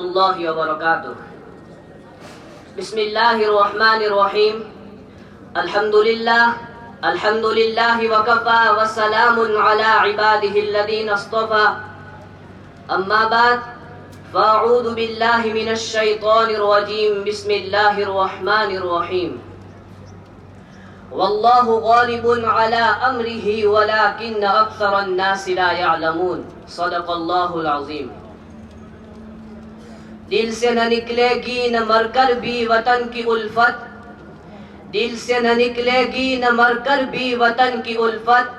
اللہ وبرکاتہ۔ بسم اللہ الرحمن الرحیم۔ الحمد للہ وکفا وسلام علی عبادہ الذین اصطفى، اما بعد فاعوذ باللہ من الشیطان الرجیم، بسم اللہ الرحمن الرحیم۔ واللہ غالب علی امرہ ولکن اکثر الناس لا یعلمون، صدق اللہ العظیم۔ دل سے نہ نکلے گی نہ مر کر بھی وطن کی الفت، دل سے نہ نکلے گی نہ مر کر بھی وطن کی الفت،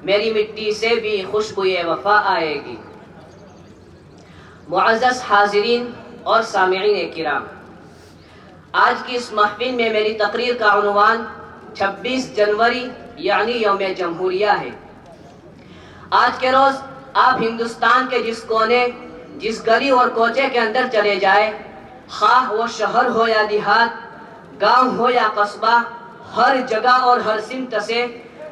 میری مٹی سے بھی خوشبوئے وفا آئے گی۔ معزز حاضرین اور سامعین کرام، آج کی اس محفل میں میری تقریر کا عنوان 26 جنوری یعنی یوم جمہوریہ ہے۔ آج کے روز آپ ہندوستان کے جس کونے، جس گلی اور کوچے کے اندر چلے جائے، خواہ وہ شہر ہو یا دیہات، گاؤں ہو یا قصبہ، ہر جگہ اور ہر سمت سے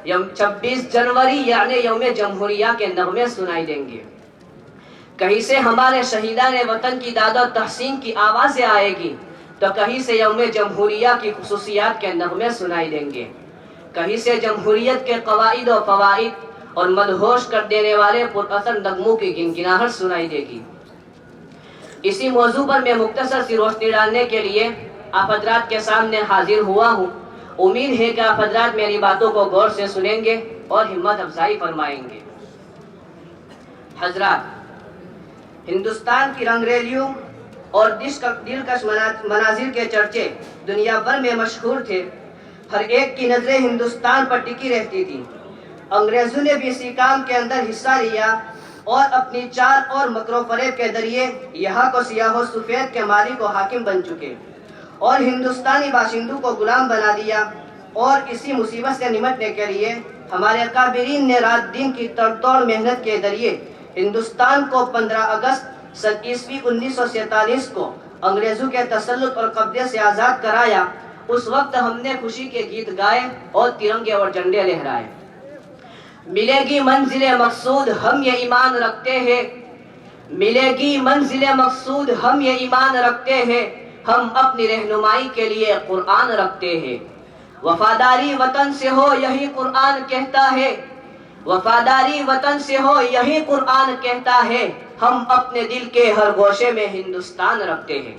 26 جنوری یعنی یوم جمہوریہ کے نغمے سنائی دیں گے۔ کہیں سے ہمارے شہیدان وطن کی داد و تحسین کی آوازیں آئے گی تو کہیں سے یوم جمہوریہ کی خصوصیات کے نغمے سنائی دیں گے، کہیں سے جمہوریت کے قواعد و فوائد اور مدہوش کر دینے والے پر اثر نغموں کی گنگناہٹ سنائی دے گی۔ اسی موضوع پر میں مختصر سی روشنی ڈالنے کے لیے آپ حضرات کے سامنے حاضر ہوا ہوں۔ امید ہے کہ آپ حضرات میری باتوں کو غور سے سنیں گے اور ہمت افزائی فرمائیں گے۔ حضرات، ہندوستان کی رنگریلیوں اور دلکش مناظر کے چرچے دنیا بھر میں مشہور تھے۔ ہر ایک کی نظریں ہندوستان پر ٹکی رہتی تھی۔ انگریزوں نے بھی اسی کام کے اندر حصہ لیا اور اپنی چال اور مکر و فریب کے ذریعے یہاں کو سیاہ و سفید کے مالک و حاکم بن چکے اور ہندوستانی باشندوں کو غلام بنا دیا۔ اور اسی مصیبت سے نمٹنے کے لیے ہمارے اکابرین نے رات دن کی تڑتوڑ محنت کے ذریعے ہندوستان کو 15 اگست سن عیسوی 1947 کو انگریزوں کے تسلط اور قبضے سے آزاد کرایا۔ اس وقت ہم نے خوشی کے گیت گائے اور ترنگے اور جھنڈے لہرائے۔ ملے گی منزل مقصود ہم یہ ایمان رکھتے ہیں، ملے گی منزل مقصود ہم یہ ایمان رکھتے ہیں، ہم اپنی رہنمائی کے لیے قرآن رکھتے ہیں۔ وفاداری وطن سے ہو یہی قرآن کہتا ہے، وفاداری وطن سے ہو یہی قرآن کہتا ہے، ہم اپنے دل کے ہر گوشے میں ہندوستان رکھتے ہیں۔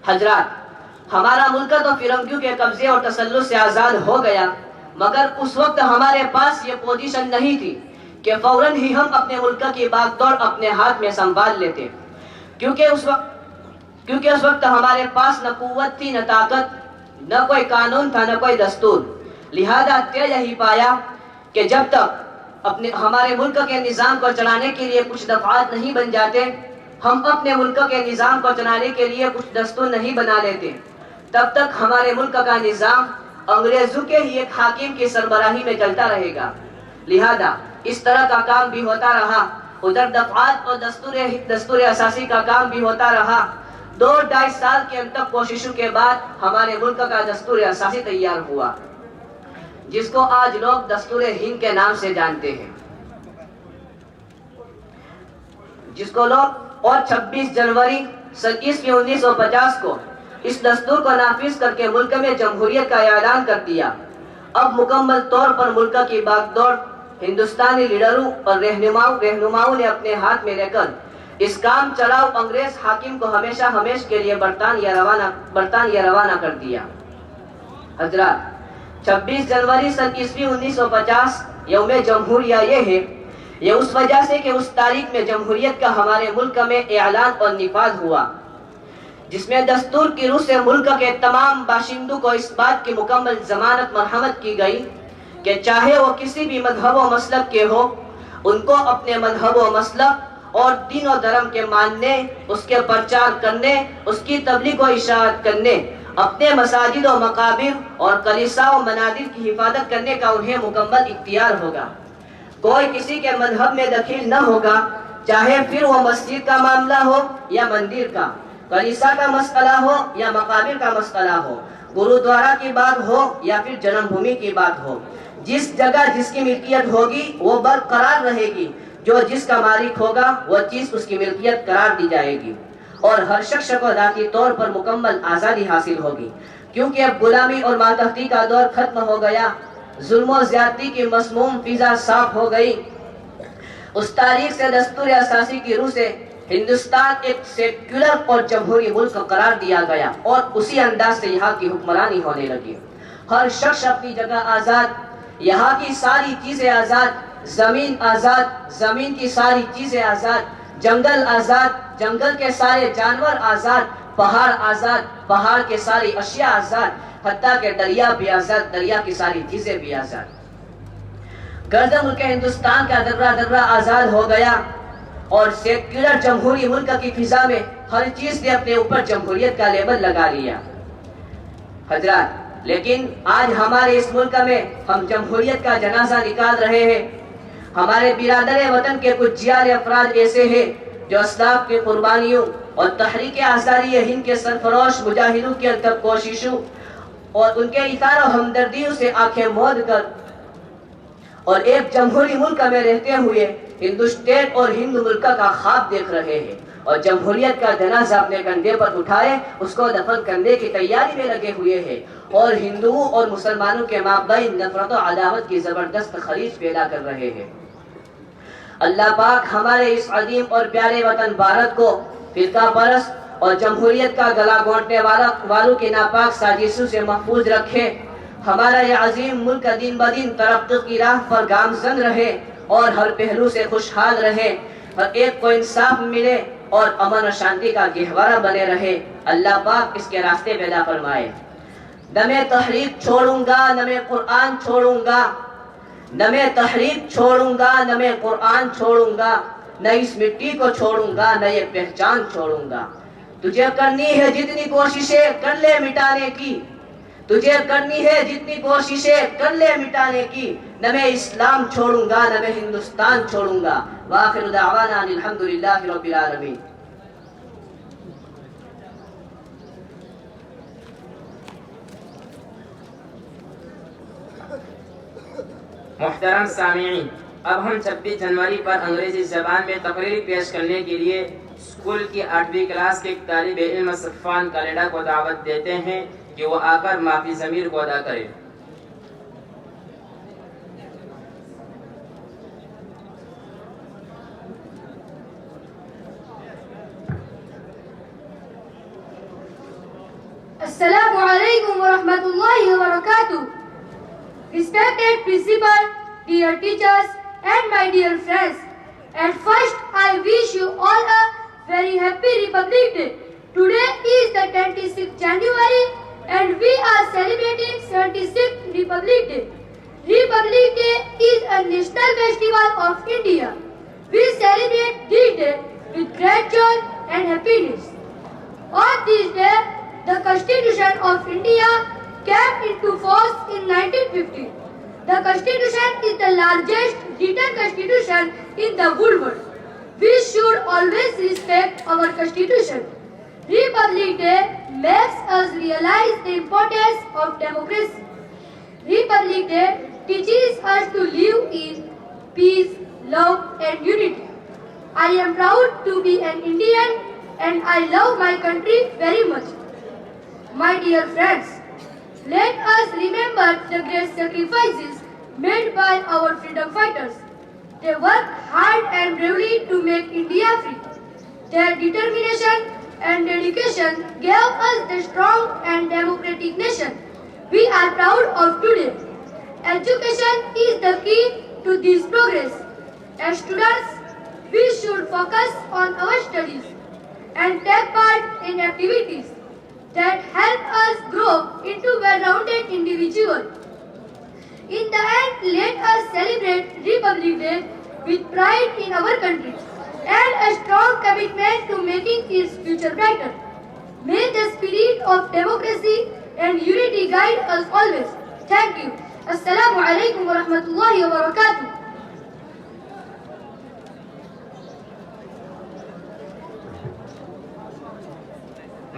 حضرات، ہمارا ملک تو فرنگیوں کے قبضے اور تسلط سے آزاد ہو گیا، مگر اس وقت ہمارے پاس یہ پوزیشن نہیں تھی کہ فوراً ہی ہم اپنے ملک کی باغ دوڑ اپنے ہاتھ میں سنبھال لیتے، کیونکہ اس وقت ہمارے پاس نہ قوت تھی، نہ طاقت، نہ کوئی قانون تھا، نہ کوئی دستور۔ لہذا طے یہی پایا کہ جب تک ہمارے ملک کے نظام کو چلانے کے لیے کچھ دفعات نہیں بن جاتے، ہم اپنے ملک کے نظام کو چلانے کے لیے کچھ دستور نہیں بنا لیتے، تب تک ہمارے ملک کا نظام انگریزوں کے ہی ایک حاکم کی سربراہی میں چلتا رہے گا۔ لہذا اس طرح کا کام بھی ہوتا رہا، ادھر دفعات اور دستور اساسی کا کام بھی ہوتا رہا۔ 2-2.5 سال کے انتک کوششوں کے بعد ہمارے ملک کا دستور اساسی تیار ہوا، جس کو آج لوگ دستور ہند کے نام سے جانتے ہیں، جس کو لوگ اور 26 جنوری سن عیسوی 1950 کو اس دستور کو نافذ کر کے ملک میں جمہوریت کا اعلان کر دیا۔ اب مکمل طور پر ملک کی باغ دوڑ ہندوستانی لیڈروں اور رہنماؤں نے اپنے ہاتھ میں لے کر اس کام چلاؤ انگریز حاکم کو ہمیشہ کے لیے برطانیہ روانہ کر دیا۔ حضرات، 26 جنوری سن عیسوی 1950 یوم جمہوریہ یہ ہے، یہ اس وجہ سے کہ اس تاریخ میں جمہوریت کا ہمارے ملک میں اعلان اور نفاذ ہوا، جس میں دستور کی روح سے ملک کے تمام باشندوں کو اس بات کی مکمل ضمانت مرحمت کی گئی کہ چاہے وہ کسی بھی مذہب و مسلک کے ہو، ان کو اپنے مذہب و مسلک اور دین و دھرم کے ماننے، اس کے پرچار کرنے، اس کی تبلیغ و اشاعت کرنے، اپنے مساجد و مقابر اور کلیسا و منادر کی حفاظت کرنے کا انہیں مکمل اختیار ہوگا۔ کوئی کسی کے مذہب میں دخیل نہ ہوگا، چاہے پھر وہ مسجد کا معاملہ ہو یا مندر کا، کلیسا کا مسئلہ ہو یا مقابر کا مسئلہ ہو، گرودوارا کی بات ہو یا پھر جنم بھومی کی بات ہو۔ جس جگہ جس کی ملکیت ہوگی وہ برقرار رہے گی، جو جس کا مالک ہوگا وہ چیز اس کی ملکیت قرار دی جائے گی اور ہر شخص کو ذاتی طور پر مکمل آزادی حاصل ہوگی، کیونکہ اب غلامی اور ماتحتی کا دور ختم ہو گیا، ظلم و زیادتی کی مسموم فضا صاف ہو گئی۔ اس تاریخ سے دستور اساسی کی روح سے ہندوستان ایک سیکولر اور جمہوری ملک قرار دیا گیا اور اسی انداز سے یہاں کی حکمرانی ہونے لگی۔ ہر شخص اپنی جگہ آزاد، یہاں کی ساری چیزیں آزاد، زمین آزاد، زمین کی ساری چیزیں آزاد، جنگل آزاد، جنگل کے سارے جانور آزاد، پہاڑ آزاد، پہاڑ کے ساری اشیاء آزاد، حتیٰ کہ دریا بھی آزاد، دریا کی ساری چیزیں بھی آزاد۔ گرد ملک ہندوستان کا ذرہ ذرہ آزاد ہو گیا اور سیکولر جمہوری ملک کی فضا میں ہر چیز نے اپنے اوپر جمہوریت کا لیبل لگا لیا۔ حضرات، لیکن آج ہمارے اس ملک میں ہم جمہوریت کا جنازہ نکال رہے ہیں۔ ہمارے برادر وطن کے کچھ جیال افراد ایسے ہیں جو اسلاف کی قربانیوں اور تحریک آزادی ہند کے سرفروش مجاہدوں کی انتھک کوششوں اور ان کے اثار و ہمدردیوں سے آنکھیں موند کر اور ایک جمہوری ملک میں رہتے ہوئے ہندوستان اور ہند ملک کا خواب دیکھ رہے ہیں اور جمہوریت کا جنازہ اپنے کندھے پر اٹھائے اس کو دفن کرنے کی تیاری میں لگے ہوئے ہیں اور ہندوؤں اور مسلمانوں کے مابین نفرت و عداوت کی زبردست خلیج پیدا کر رہے ہیں۔ اللہ پاک ہمارے اس عظیم اور پیارے وطن بھارت کو فرقہ پرست اور جمہوریت کا گلا گھونٹنے والوں کی ناپاک سازشوں سے محفوظ رکھے۔ ہمارا یہ عظیم ملک دن بدن ترقی کی راہ پر گامزن رہے اور ہر پہلو سے خوشحال رہے، ہر ایک کو انصاف ملے اور امن و شانتی کا گہوارہ بنے رہے۔ اللہ پاک اس کے راستے پیدا فرمائے۔ نہ میں تحریک چھوڑوں گا، نہ میں قرآن چھوڑوں گا، نہ میں تحریک چھوڑوں گا، نہ میں قرآن چھوڑوں گا، نہ اس مٹی کو چھوڑوں گا، نہ یہ پہچان چھوڑوں گا۔ تجھے کرنی ہے جتنی کوششیں کر لے مٹانے کی، تجھے کرنی ہے جتنی کوششیں کر لے مٹانے کی، نہ میں اسلام چھوڑوں گا، نہ میں ہندوستان چھوڑوں گا۔ وآخر دعوانا ان الحمدللہ رب العالمین۔ محترم سامعین، اب ہم 26 جنوری پر انگریزی زبان میں تقریر پیش کرنے کے لیے اسکول کی 8ویں کلاس کے ایک طالب علم صفوان کالیڈا کو دعوت دیتے ہیں کہ وہ آ کر معافی ضمیر کو ادا کرے۔ السلام علیکم ورحمۃ اللہ وبرکاتہ۔ Respected principal, dear teachers, and my dear friends, at first I wish you all a very happy Republic Day. Today is the 26th January and we are celebrating 76th Republic Day. Republic Day is a national festival of India. We celebrate this day with great joy and happiness. On this day, the Constitution of India came into force in 1950. The Constitution is the largest written constitution in the world. We should always respect our Constitution. Republic Day makes us realize the importance of democracy. Republic Day teaches us to live in peace, love, and unity. I am proud to be an Indian and I love my country very much. My dear friends, let us remember the great sacrifices made by our freedom fighters. They worked hard and bravely to make India free. Their determination and dedication gave us the strong and democratic nation we are proud of today. Education is the key to this progress. As students, we should focus on our studies and take part in activities that help us grow into well-rounded individuals. In the end, let us celebrate Republic Day with pride in our country and a strong commitment to making its future brighter. May the spirit of democracy and unity guide us always. Thank you. Assalamu alaikum wa rahmatullahi wa barakatuh.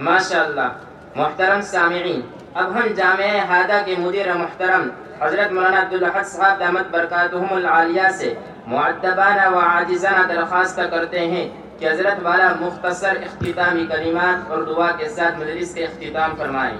ماشاء اللہ۔ محترم سامعین، اب ہم جامعہ ہادہ کے مدیر محترم حضرت مولانا عبدالاحد صاحب دامت برکاتہم العالیہ سے مؤدبانہ و عاجزانہ درخواست کرتے ہیں کہ حضرت والا مختصر اختتامی کلمات اور دعا کے ساتھ مجلس کے اختتام فرمائیں۔